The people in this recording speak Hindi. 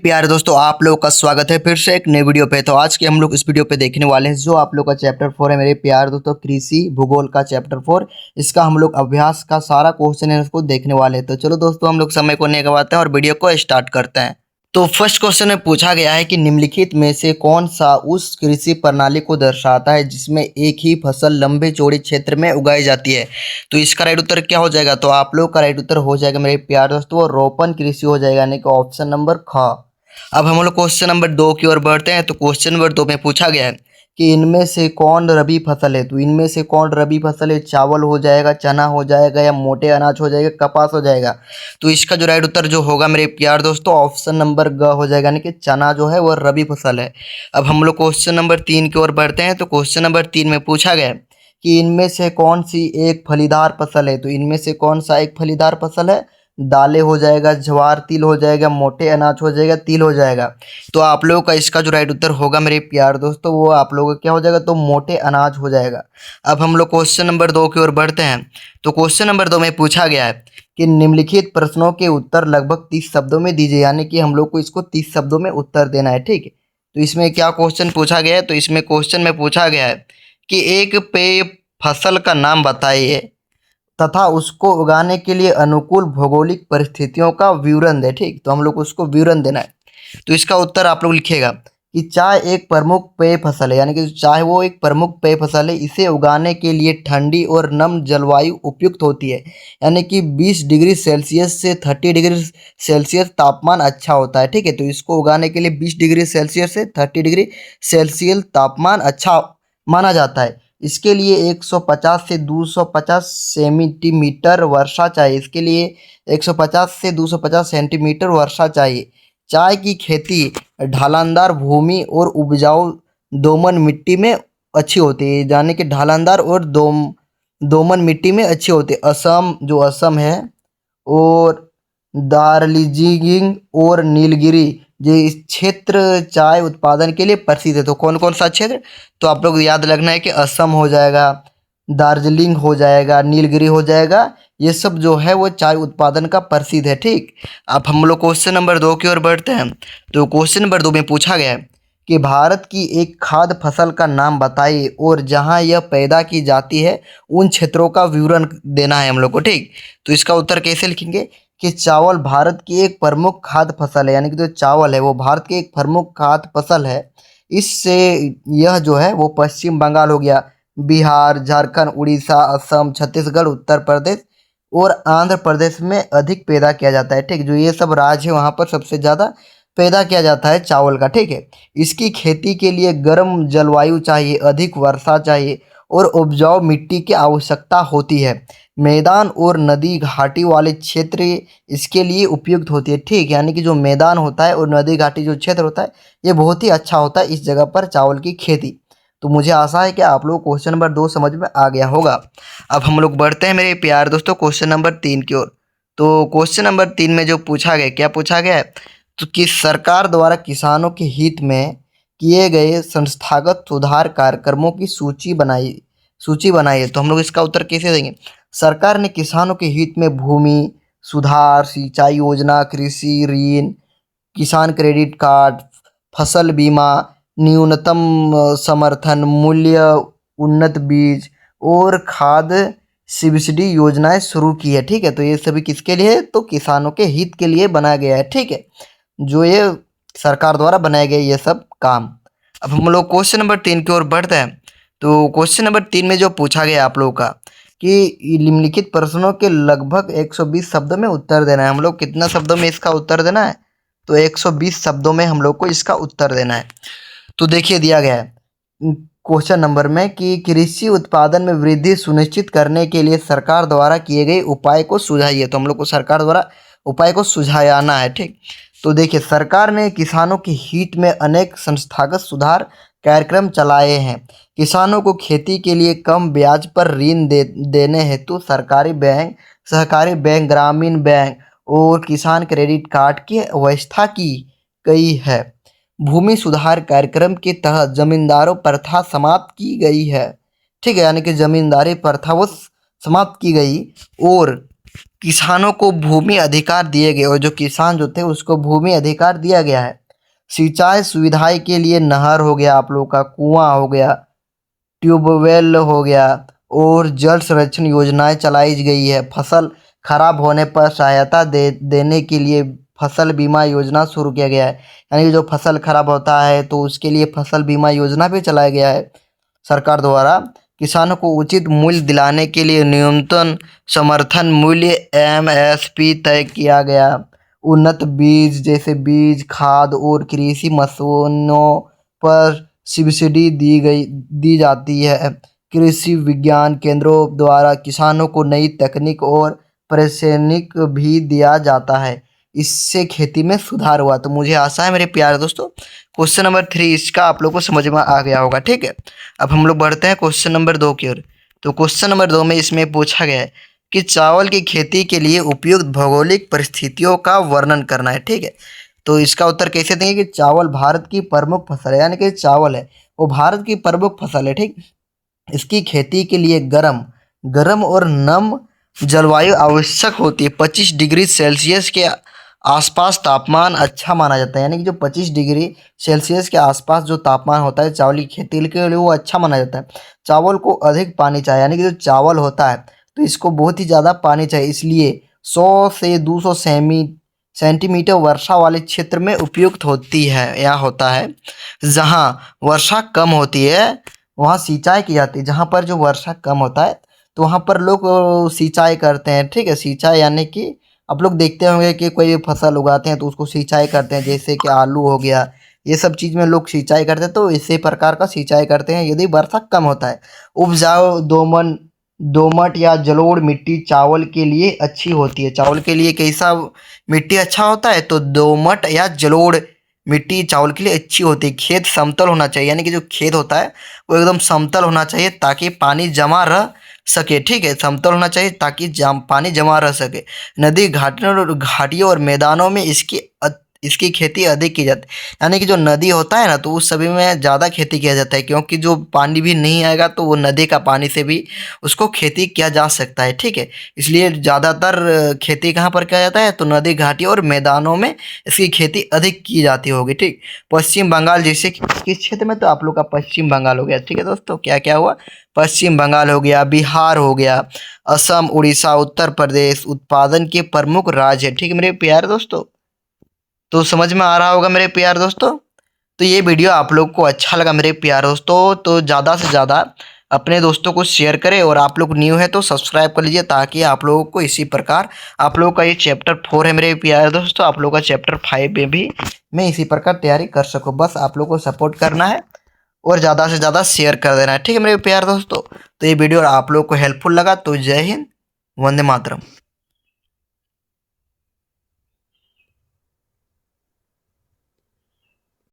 प्यारे दोस्तों, आप लोगों का स्वागत है फिर से एक नई वीडियो पे। तो आज के हम लोग इस वीडियो पे देखने वाले हैं जो आप लोग का चैप्टर 4 है मेरे प्यारे दोस्तों, कृषि भूगोल का चैप्टर 4। इसका हम लोग अभ्यास का सारा क्वेश्चन है उसको देखने वाले हैं। तो चलो दोस्तों, हम लोग समय को नहीं गवाते हैं और वीडियो को स्टार्ट करते हैं। तो फर्स्ट क्वेश्चन में पूछा गया है कि निम्नलिखित में से कौन सा उस कृषि प्रणाली को दर्शाता है जिसमें एक ही फसल लंबे चौड़े क्षेत्र में उगाई जाती है। तो इसका राइट उत्तर क्या हो जाएगा? तो आप लोग का राइट उत्तर हो जाएगा मेरे प्यारे दोस्तों, वो रोपण कृषि हो जाएगा, यानी कि ऑप्शन नंबर ख। अब हम लोग क्वेश्चन नंबर 2 की ओर बढ़ते हैं। तो क्वेश्चन नंबर 2 में पूछा गया है कि इनमें से कौन रबी फसल है। तो इनमें से कौन रबी फसल है? चावल हो जाएगा, चना हो जाएगा, या मोटे अनाज हो जाएगा, कपास हो जाएगा। तो इसका जो राइट उत्तर जो होगा मेरे प्यार दोस्तों, ऑप्शन नंबर ग हो जाएगा, यानी कि चना जो है वह रबी फसल है। अब हम लोग क्वेश्चन नंबर 3 की ओर बढ़ते हैं। तो क्वेश्चन नंबर 3 में पूछा गया है कि इनमें से कौन सी एक फलीदार फसल है। तो इनमें से कौन सा एक फलीदार फसल है? दालें हो जाएगा, ज्वार तिल हो जाएगा, मोटे अनाज हो जाएगा, तिल हो जाएगा। तो आप लोगों का इसका जो राइट उत्तर होगा मेरे प्यार दोस्तों, वो आप लोगों का क्या हो जाएगा? तो मोटे अनाज हो जाएगा। अब हम लोग क्वेश्चन नंबर 2 की ओर बढ़ते हैं। तो क्वेश्चन नंबर 2 में पूछा गया है कि निम्नलिखित प्रश्नों के उत्तर लगभग 30 शब्दों में दीजिए, यानी कि हम लोग को इसको 30 शब्दों में उत्तर देना है। ठीक है, तो इसमें क्या क्वेश्चन पूछा गया है? तो इसमें क्वेश्चन में पूछा गया है कि एक पेय फसल का नाम बताइए तथा उसको उगाने के लिए अनुकूल भौगोलिक परिस्थितियों का विवरण दे। ठीक, तो हम लोग को उसको विवरण देना है। तो इसका उत्तर आप लोग लिखिएगा कि चाय एक प्रमुख पेय फसल है, यानी कि चाय वो एक प्रमुख पेय फसल है। इसे उगाने के लिए ठंडी और नम जलवायु उपयुक्त होती है, यानी कि 20 डिग्री सेल्सियस से 30 डिग्री सेल्सियस तापमान अच्छा होता है। ठीक है, तो इसको उगाने के लिए 20 डिग्री सेल्सियस से 30 डिग्री सेल्सियस तापमान अच्छा माना जाता है। इसके लिए 150 से 250 सेंटीमीटर वर्षा चाहिए। इसके लिए 150 से 250 सेंटीमीटर वर्षा चाहिए। चाय की खेती ढालनदार भूमि और उपजाऊ दोमन मिट्टी में अच्छी होती है, यानी कि ढालनदार और दोमन मिट्टी में अच्छी होती है। असम जो असम है और दार्जिलिंग और नीलगिरी जो इस क्षेत्र चाय उत्पादन के लिए प्रसिद्ध है। तो कौन कौन सा क्षेत्र? तो आप लोग याद रखना है कि असम हो जाएगा, दार्जिलिंग हो जाएगा, नीलगिरी हो जाएगा, ये सब जो है वो चाय उत्पादन का प्रसिद्ध है। ठीक, अब हम लोग क्वेश्चन नंबर 2 की ओर बढ़ते हैं। तो क्वेश्चन नंबर 2 में पूछा गया है कि भारत की एक खाद्य फसल का नाम बताइए और जहां यह पैदा की जाती है उन क्षेत्रों का विवरण देना है हम लोग को। ठीक, तो इसका उत्तर कैसे लिखेंगे कि चावल भारत की एक प्रमुख खाद्य फसल है, यानी कि जो चावल है वो भारत की एक प्रमुख खाद्य फसल है। इससे यह जो है वो पश्चिम बंगाल हो गया, बिहार, झारखंड, उड़ीसा, असम, छत्तीसगढ़, उत्तर प्रदेश और आंध्र प्रदेश में अधिक पैदा किया जाता है। ठीक, जो ये सब राज्य है वहाँ पर सबसे ज़्यादा पैदा किया जाता है चावल का। ठीक है, इसकी खेती के लिए गर्म जलवायु चाहिए, अधिक वर्षा चाहिए और उपजाऊ मिट्टी की आवश्यकता होती है। मैदान और नदी घाटी वाले क्षेत्र इसके लिए उपयुक्त होती है। ठीक, यानी कि जो मैदान होता है और नदी घाटी जो क्षेत्र होता है ये बहुत ही अच्छा होता है इस जगह पर चावल की खेती। तो मुझे आशा है कि आप लोग क्वेश्चन नंबर 2 समझ में आ गया होगा। अब हम लोग बढ़ते हैं मेरे प्यार दोस्तों क्वेश्चन नंबर 3 की ओर। तो क्वेश्चन नंबर 3 में जो पूछा गया, क्या पूछा गया है? तो कि सरकार द्वारा किसानों के हित में किए गए संस्थागत सुधार कार्यक्रमों की सूची बनाई है। तो हम लोग इसका उत्तर कैसे देंगे? सरकार ने किसानों के हित में भूमि सुधार, सिंचाई योजना, कृषि ऋण, किसान क्रेडिट कार्ड, फसल बीमा, न्यूनतम समर्थन मूल्य, उन्नत बीज और खाद सब्सिडी योजनाएं शुरू की है। ठीक है, तो ये सभी किसके लिए है? तो किसानों के हित के लिए बनाया गया है। ठीक है, जो ये सरकार द्वारा बनाए गए ये सब काम। अब हम लोग क्वेश्चन नंबर 3 की ओर बढ़ते हैं। तो क्वेश्चन नंबर 3 में जो पूछा गया आप लोगों का कि निम्नलिखित प्रश्नों के लगभग 120 शब्दों में उत्तर देना है। हम लोग कितना शब्दों में इसका उत्तर देना है? तो 120 शब्दों में हम लोग को इसका उत्तर देना है। तो देखिए दिया गया है क्वेश्चन नंबर में कि कृषि उत्पादन में वृद्धि सुनिश्चित करने के लिए सरकार द्वारा किए गए उपाय को सुझाइए। तो हम लोग को सरकार द्वारा उपाय को सुझाना है। ठीक, तो देखिए सरकार ने किसानों के हित में अनेक संस्थागत सुधार कार्यक्रम चलाए हैं। किसानों को खेती के लिए कम ब्याज पर ऋण देने हेतु सरकारी बैंक, सहकारी बैंक, ग्रामीण बैंक और किसान क्रेडिट कार्ड की व्यवस्था की गई है। भूमि सुधार कार्यक्रम के तहत जमींदारों प्रथा समाप्त की गई है। ठीक है, यानी कि जमींदारी प्रथा वो समाप्त की गई और किसानों को भूमि अधिकार दिए गए और जो किसान जो थे उसको भूमि अधिकार दिया गया है। सिंचाई सुविधाएं के लिए नहर हो गया, आप लोग का कुआं हो गया, ट्यूबवेल हो गया और जल संरक्षण योजनाएं चलाई गई है। फसल खराब होने पर सहायता देने के लिए फसल बीमा योजना शुरू किया गया है। यानी कि जो फसल खराब होता है तो उसके लिए फसल बीमा योजना भी चलाया गया है सरकार द्वारा। किसानों को उचित मूल्य दिलाने के लिए न्यूनतम समर्थन मूल्य एमएसपी तय किया गया। उन्नत बीज जैसे बीज, खाद और कृषि मशीनों पर सब्सिडी दी जाती है। कृषि विज्ञान केंद्रों द्वारा किसानों को नई तकनीक और प्रशिक्षण भी दिया जाता है। इससे खेती में सुधार हुआ। तो मुझे आशा है मेरे प्यारे दोस्तों क्वेश्चन नंबर 3 इसका आप लोग को समझ में आ गया होगा। ठीक है, अब हम लोग बढ़ते हैं क्वेश्चन नंबर 2 की ओर। तो क्वेश्चन नंबर 2 में इसमें पूछा गया है कि चावल की खेती के लिए उपयुक्त भौगोलिक परिस्थितियों का वर्णन करना है। ठीक है, तो इसका उत्तर कैसे देंगे कि चावल भारत की प्रमुख फसल है। यानी कि चावल है वो भारत की प्रमुख फसल है। ठीक, इसकी खेती के लिए गर्म और नम जलवायु आवश्यक होती है। 25 डिग्री सेल्सियस के आसपास तापमान अच्छा माना जाता है। यानी कि जो 25 डिग्री सेल्सियस के आसपास जो तापमान होता है चावल की खेती के लिए वो अच्छा माना जाता है। चावल को अधिक पानी चाहिए, यानी कि जो चावल होता है तो इसको बहुत ही ज़्यादा पानी चाहिए, इसलिए 100 से 200 सेंटीमीटर वर्षा वाले क्षेत्र में उपयुक्त होती है या होता है। जहाँ वर्षा कम होती है वहाँ सिंचाई की जाती है। जहाँ पर जो वर्षा कम होता है तो वहाँ पर लोग सिंचाई करते हैं। ठीक है, सिंचाई यानी कि आप लोग देखते होंगे कि कोई फसल उगाते हैं तो उसको सिंचाई करते हैं, जैसे कि आलू हो गया, ये सब चीज़ में लोग सिंचाई करते हैं। तो इसी प्रकार का सिंचाई करते हैं यदि वर्षा कम होता है। उपजाऊ दोमट या जलोढ़ मिट्टी चावल के लिए अच्छी होती है। चावल के लिए कैसा मिट्टी अच्छा होता है तो दोमट या जलोढ़ मिट्टी चावल के लिए अच्छी होती है। खेत समतल होना चाहिए, यानी कि जो खेत होता है वो एकदम समतल होना चाहिए ताकि पानी जमा रह सके। ठीक है, समतल होना चाहिए ताकि पानी जमा रह सके। नदी घाटियों और मैदानों में इसकी खेती अधिक की जाती है। यानी कि जो नदी होता है ना तो उस सभी में ज़्यादा खेती किया जाता है, क्योंकि जो पानी भी नहीं आएगा तो वो नदी का पानी से भी उसको खेती किया जा सकता है। ठीक है, इसलिए ज़्यादातर खेती कहाँ पर किया जाता है तो नदी घाटी और मैदानों में इसकी खेती अधिक की जाती होगी। ठीक, पश्चिम बंगाल जैसे किस क्षेत्र में, तो आप लोग का पश्चिम बंगाल हो गया। ठीक है दोस्तों, क्या क्या हुआ, पश्चिम बंगाल हो गया, बिहार हो गया, असम, उड़ीसा, उत्तर प्रदेश उत्पादन के प्रमुख राज्य है। ठीक है मेरे प्यारे दोस्तों, तो समझ में आ रहा होगा मेरे प्यारे दोस्तों। तो ये वीडियो आप लोग को अच्छा लगा मेरे प्यारे दोस्तों तो ज़्यादा से ज़्यादा अपने दोस्तों को शेयर करें, और आप लोग न्यू है तो सब्सक्राइब कर लीजिए ताकि आप लोगों को इसी प्रकार आप लोगों का ये चैप्टर 4 है मेरे प्यारे दोस्तों, आप लोगों का चैप्टर 5 में भी मैं इसी प्रकार तैयारी कर सकूँ। बस आप लोग को सपोर्ट करना है और ज़्यादा से ज़्यादा शेयर कर देना है। ठीक है मेरे प्यारे दोस्तों, तो ये वीडियो आप लोग को हेल्पफुल लगा तो जय हिंद, वंदे मातरम।